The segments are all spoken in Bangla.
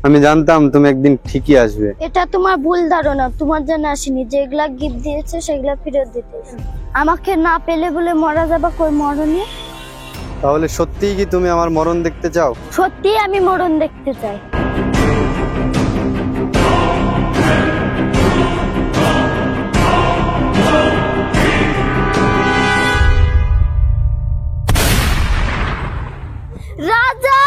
আমি জানতাম তুমি একদিন ঠিকই আসবে। এটা তোমার ভুল ধারণা, তোমার জন্য আসিনি। যেগুলা গিফট দিয়েছে সেগুলা ফেরত দিতে। আমাকে না পেলে বলে মরা যাবা, কই মরণে? তাহলে সত্যিই কি তুমি আমার মরণ দেখতে চাও? সত্যি আমি মরণ দেখতে চাই। রাজা!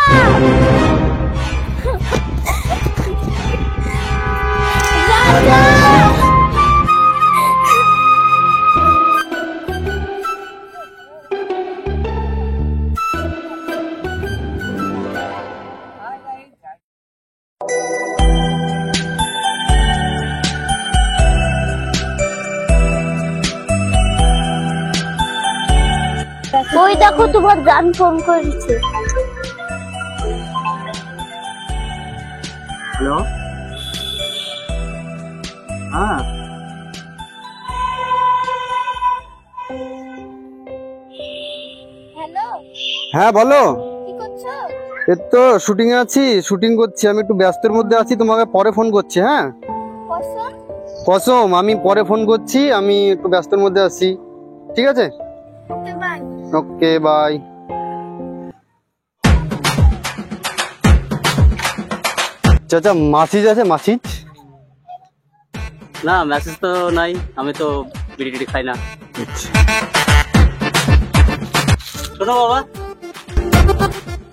রাজা! ওই দেখো তোমার জান ফোন করেছে। হ্যালো, হ্যাঁ হ্যালো, হ্যাঁ বলো। কি করছো? এই তো শুটিং এ আছি, শুটিং করছি। আমি একটু ব্যস্তের মধ্যে আছি, তোমাকে পরে ফোন করছি। হ্যাঁ কসম? কসম, আমি পরে ফোন করছি, আমি একটু ব্যস্তের মধ্যে আছি। ঠিক আছে, ওকে বাই। Okay bye. চাচা মাসিজ আছে? মাসিজ না, মেসেজ তো নাই। আমি তো বিড়ি টিড়ি খাই না। শোনো বাবা,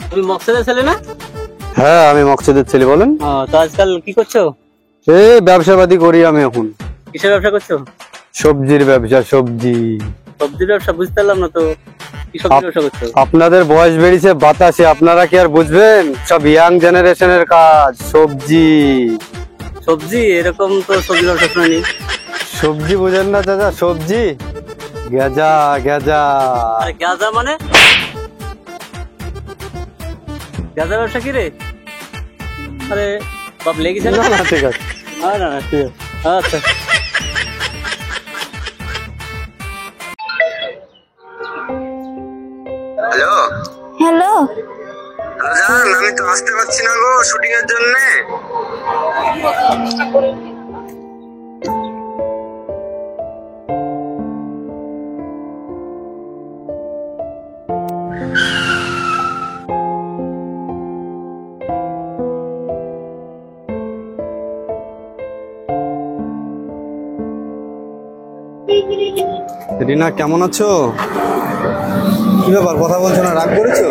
তুমি মকসেদের ছেলে না? হ্যাঁ আমি মকসুদের ছেলে, বলেন। তো আজকাল কি করছো? এই ব্যবসাপাতি করি আমি এখন। কিসের ব্যবসা করছো? সবজির ব্যবসা। সবজি? সবজির ব্যবসা? বুঝতে পারলাম না তো, কি সবজির ব্যবসা করছো? আপনাদের বয়স বেরিয়েছে বাতাসে, আপনারা কি আর বুঝবেন? সব ইয়াং জেনারেশনের কাজ। সবজি সবজি? এরকম তো সবজি ব্যবসা শুনিনি। সবজি বুঝেন না চাচা? সবজি গেজা গেজা। আরে গাঁজা মানে? গাঁজা ব্যবসা কি রে? আরে বাপ লেগেছে না? না, ঠিক আছে। না না না, ঠিক আছে। আচ্ছা। হ্যালো হ্যালো, জান, আমি তো আসতে পারছি না গো শুটিং এর জন্য। রিনা কেমন আছো? কি ব্যাপার, কথা বলছো না? রাগ করেছো?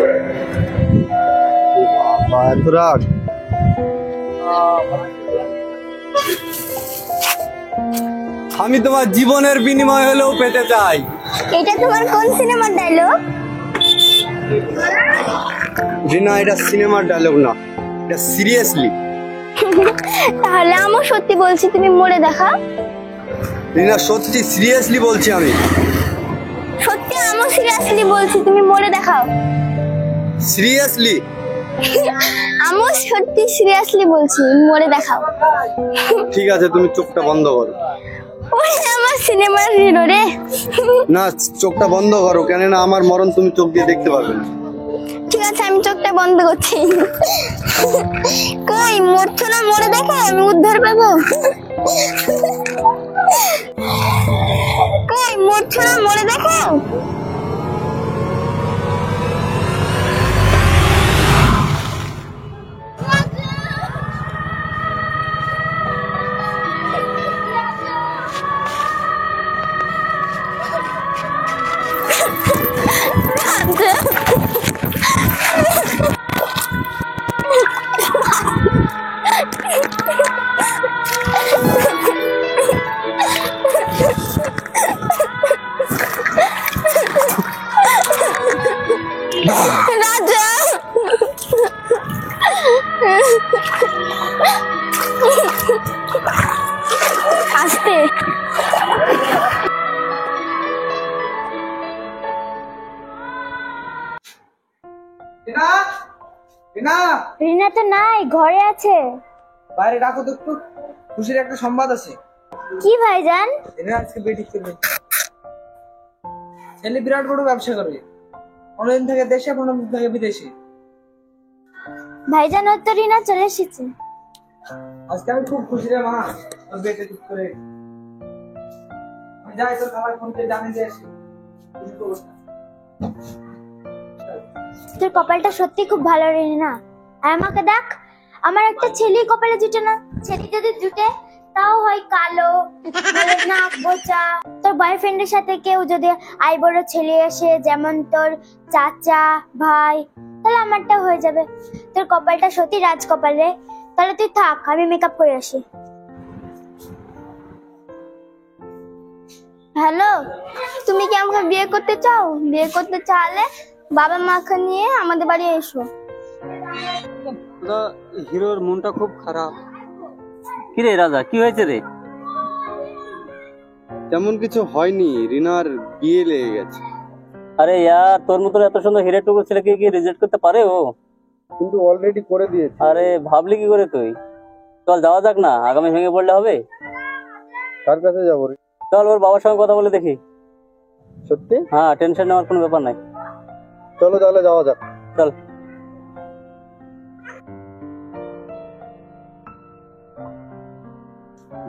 বাবা, এত রাগ? আমি তোমার জীবনের বিনিময় হলেও পেতে চাই। এটা তোমার কোন সিনেমার ডায়লগ? রিনা, এটা সিনেমার ডায়লগ না, এটা সিরিয়াসলি। তাহলে আমি সত্যি বলছি, তুমি মরে দেখাও। রিনা সত্যি সিরিয়াসলি বলছি আমি। সত্যি আমি সিরিয়াসলি বলছি, তুমি মরে দেখাও। সিরিয়াসলি? আমি সত্যি সিরিয়াসলি বলছি, মরে দেখাও। ঠিক আছে, তুমি চোখটা বন্ধ করো। ওই আমার সিনেমার হিরো রে। না, চোখটা বন্ধ করো, কেননা আমার মরণ তুমি চোখ দিয়ে দেখতে পারবে না। ঠিক আছে, আমি চোখটা বন্ধ করছি। কই মরছো না? মরে দেখো, আমি উদ্ধার পাবো। কই মরছো না? মরে দেখো। রাজা! আস্তে। রিনা তো নাই, ঘরে আছে। বাইরে ডাকো তো একটু, খুশির একটা সংবাদ আছে। কি ভাইজান? রিনা আজকে বিয়ে ঠিক করবে। ছেলে বিরাট বড় ব্যবসা করবে, অনেকদিন থেকে দেশে, অনেকদিন থেকে বিদেশে। ভাইজান, ওর তো রিনা চলে এসেছে। আজকে আমি খুব খুশি রে মা, তোর বিয়েটা ঠিক করে। আমি যাই তোর খাবার ফোন করে জানিয়ে দিয়ে আসি। তোর কপালটা সত্যি খুব ভালো রে না। আর আমাকে দেখ, আমার একটা ছেলে কপালে জুটে না। ছেলে যদি জুটে তাও হয় কালো, নইলে নাক বোচা। তোর বয়ফ্রেন্ডের সাথে কেউ যদি আইবড়ো ছেলে আসে, যেমন তোর চাচা ভাই, তাহলে আমারটা হয়ে যাবে। তোর কপালটা সত্যি রাজ কপাল রে। তাহলে তুই থাক, আমি মেকআপ করে আসি। হ্যালো, তুমি কি আমাকে বিয়ে করতে চাও? বিয়ে করতে চাইলে বাবা মাকে নিয়ে আমাদের বাড়ি এসো। হিরোর মনটা খুব খারাপ। কি রে রাজা, কি হয়েছে রে? তেমন কিছু হয়নি, রিনার বিয়ে লেগে গেছে। আরে ইয়ার, তোর মতো এত সুন্দর হিরের টুকরো ছেলেকে কি রিজেক্ট করতে পারে ও? কিন্তু অলরেডি করে দিয়েছে। আরে ভাবলি কি করে তুই? চল যাওয়া যাক না, আগামী ভেঙে পড়লে হবে। কার কাছে যাবো? চল ওর বাবার সঙ্গে কথা বলে দেখি। সত্যি? হ্যাঁ, টেনশন নেওয়ার কোনো ব্যাপার নাই। চলো তাহলে যাওয়া যাক। চল।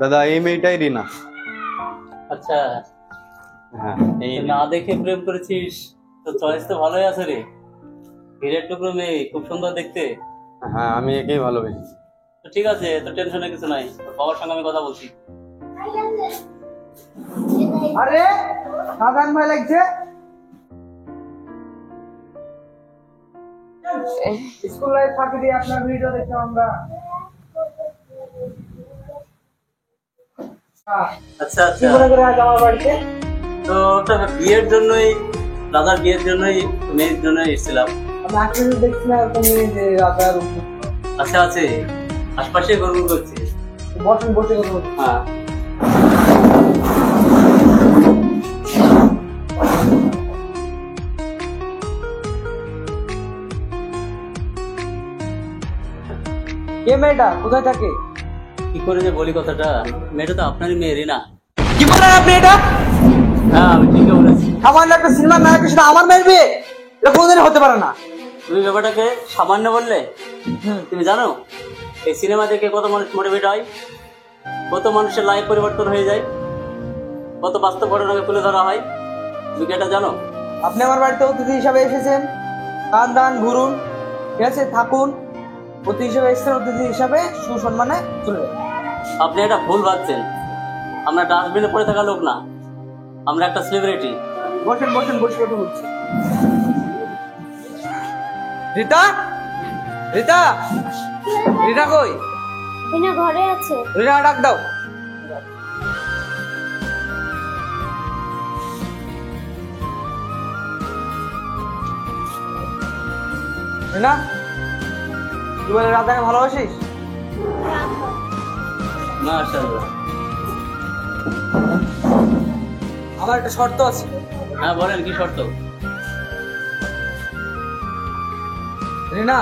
দাদা, এই মেয়েটাই রিনা। আচ্ছা, হ্যাঁ, এই না দেখে প্রেম করেছিস? তো চয়েস তো ভালোই আছে রে। হিরের টুকরো মেয়ে, খুব সুন্দর দেখতে। হ্যাঁ, আমি একেই ভালোবাসি। তো ঠিক আছে, তো টেনশনের কিছু নাই, তোর বাবার সঙ্গে আমি কথা বলছি। আরে সাধারণ ভাই লাগছে। স্কুল লাইফ ফাঁকি দিয়ে আপনার ভিডিও দেখলাম আমরা। আচ্ছা কি আচ্ছা, মনে করে আজ আমার বাড়িতে? তো ওটা বিয়ের জন্যই, দাদার বিয়ের জন্যই, মেয়ের জন্যই এসেছিলাম। আমি আজকে দেখছি না তুমি যে রাজার উপর। আচ্ছা আছে, আশপাশে গরম করছে। বসেন, বসে কথা বলুন। হ্যাঁ, কে মেয়েটা, কোথায় থাকে? কি করে যে বলি কথাটা, মেয়েটা তো আপনারই মেয়ে রিনা। কি বলেন আপনি এটা? হ্যাঁ, আমি ঠিকই বলেছি। সামান্য একটা সিনেমার নায়কের সাথে আমার মেয়ের বিয়ে? এটা কোনোদিনই হতে পারে না। তুমি ব্যাপারটাকে সামান্য বললে? তুমি জানো এই সিনেমা দেখে কত মানুষ মোটিভেট হয়, কত মানুষের লাইফ পরিবর্তন হয়ে যায়, কত বাস্তব ঘটনাকে তুলে ধরা হয়। তুমি কি এটা জানো? আপনি আমার বাড়িতে অতিথি হিসাবে এসেছেন, খান দান ঘুরুন, ঠিক আছে, থাকুন। অতিথি হিসাবে এসেছেন, অতিথি হিসাবে সুসম্মানে চলে যাবেন। আপনি এটা ভুল ভাবছেন। আমরা ডাস্টবিনে পড়ে থাকা লোক না, আমরা একটা সেলিব্রিটি। বসেন, বসেন, বসে কথা বলছি। রিতা, রিতা, রিতা কই? রিনা ঘরে আছে। রিনা ডাক দাও। রিনা, তুই বলে রাধাকে ভালোবাসিস? মাশাআল্লাহ। আমার একটা শর্ত আছে। হ্যাঁ বলেন, কি শর্ত? রিনা,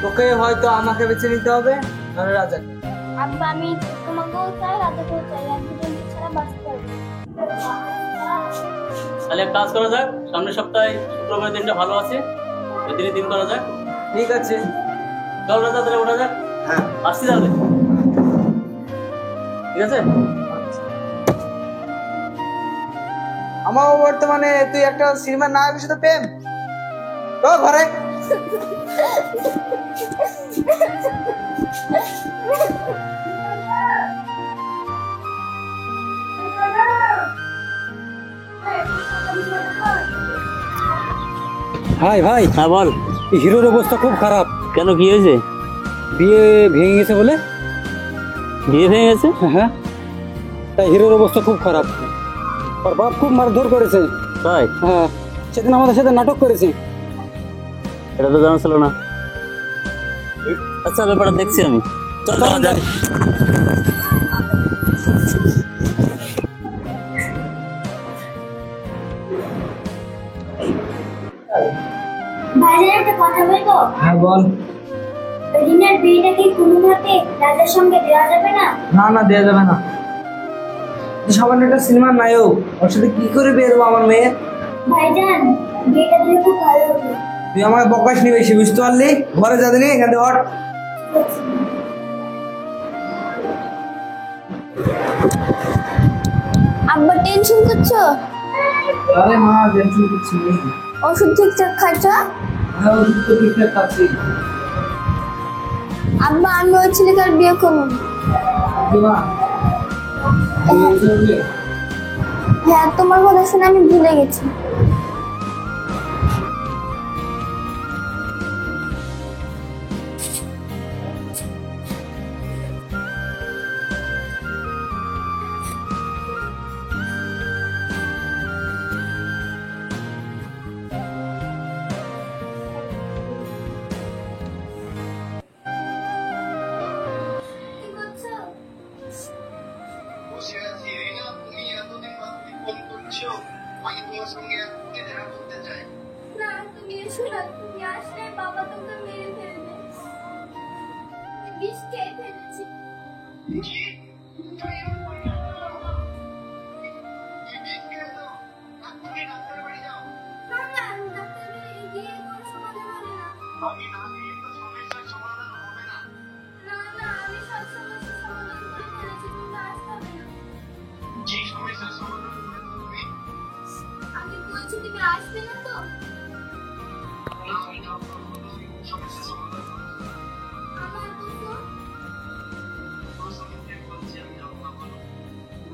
তোকে হয়তো আমাকে বেছে নিতে হবে, নাহলে রাজাকে। আব্বা, আমি তোমাকেও চাই, রাজাকেও চাই। এক দুজন ছাড়া বাঁচতে পারবো না। তাহলে এক কাজ করা যাক, সামনের সপ্তাহে শুক্রবার দিনটা ভালো আছে, ওই দিনই দিন করা যাক। ঠিক আছে, চল রাজা, তাহলে ওঠা যাক। হ্যাঁ, আসছি তাহলে। ঠিক আছে। আমার বর্তমানে তুই একটা সিনেমার নায়কের সাথে প্রেম? তো ঘরে ভাই ভাই, হ্যাঁ বল। হিরোর অবস্থা খুব খারাপ। কেন, কি হয়েছে? বিয়ে ভেঙে গেছে বলে। বিয়ে ভেঙে গেছে? হ্যাঁ, তাই হিরোর অবস্থা খুব খারাপ। ওর বাপ খুব মারধর করেছে। তাই? হ্যাঁ, সেদিন আমাদের সাথে নাটক করেছে। এটা তো জানা ছিল না। আচ্ছা, ব্যাপারটা দেখছি আমি। চল যাওয়া যাক। ভাইজান, একটা কথা বলবো? হ্যাঁ বল। রিনার বিয়েটা কি কোনো মতে রাজার সঙ্গে দেওয়া যাবে না? না না, দেওয়া যাবে না। তুই সামান্য একটা সিনেমার নায়ক, ওর সাথে কি করে বিয়ে দেবো আমার মেয়ে? ভাইজান, বিয়েটা দিলে খুব ভালো হবে। তুই আমাকে বকাস নি বেশি, বুঝতে পারলি? ঘরে যা দিনি, এখান থেকে হট। আব্বা টেনশন করছো? আরে মা টেনশন করছি নেই। ওষুধ ঠিকঠাক খাচ্ছ? হ্যাঁ ওষুধ তো ঠিকঠাক খাচ্ছি। আব্বা আমি ওই ছেলেকে আর বিয়ে করবো না। মা এই চলবে। হ্যাঁ তোমার কথা শুনে আমি ভুলে গেছি। বসে আছি রিনা, তুমি এতদিন বাদ তুমি ফোন করছো, আমি তোমার সঙ্গে একটু দেখা করতে চাই। না তুমি এসো না, তুমি আসলে বাবা তোকে মেরে ফেলবে। বিষ খেয়ে ফেলেছি। কি? তুমি এরকম করলে হবে? তুমি বিষ খেয়েছো? এক্ষুনি ডাক্তারের বাড়ি যাও। না না ডাক্তার গিয়ে কোনো সমাধান হবে না। আমি না গেলে তো সমস্যার সমাধান হবে না। না না আমি সব সমস্যার সমাধান করে ফেলেছি, তুমি আসতে হবে না। কি সমস্যার সমাধান করেছো তুমি? আমি বলছি তুমি আসবে না তো? না আমি ডাক্তার বলবো, তুমি সমস্যার সমাধান করেছো। আমার দুটো তোর সঙ্গে প্রেম করছি, আমি যাবো না বলো।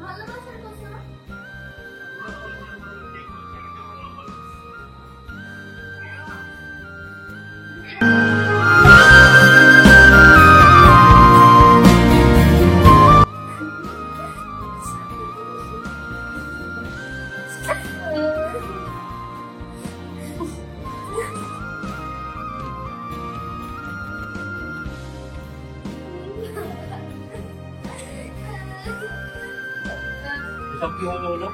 ভালোবাসার কথা। তোর সঙ্গে প্রেম করছি, আমি যাবো না বলো। এসব কি হলো হলো?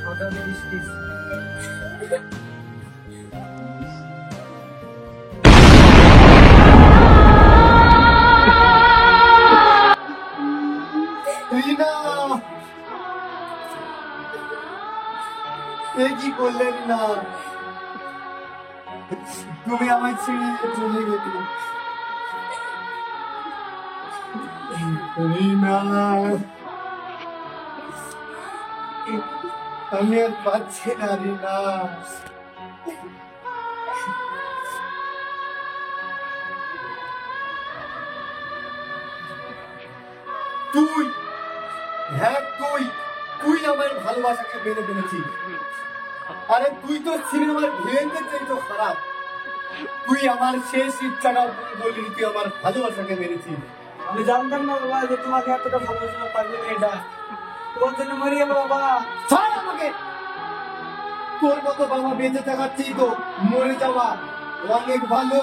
কথা বলিস প্লিজ। রিনা, এ কি করলে রিনা? তুমি আমায় ছেড়ে চলে গেলে। রিনা, আমি আর পাচ্ছি না রিনা। তুই, হ্যাঁ তুই তুই আমার ভালোবাসাকে মেরে ফেলেছিস। আরে তুই তো সিনেমার ভিলেনদের চাইতো খারাপ। তুই আমার শেষ ইচ্ছাটা বলি, তুই আমার ভালোবাসাকে মেরেছিস। আমি জানতাম না বাবা যে তোমাকে এতটা ভালোবাসা পারবে এটা। তোমার জন্য মরি গেল বাবা। ছাড় আমাকে। তোর মতো বাবা বেঁচে থাকার চেয়ে তো মরে যাওয়া অনেক ভালো।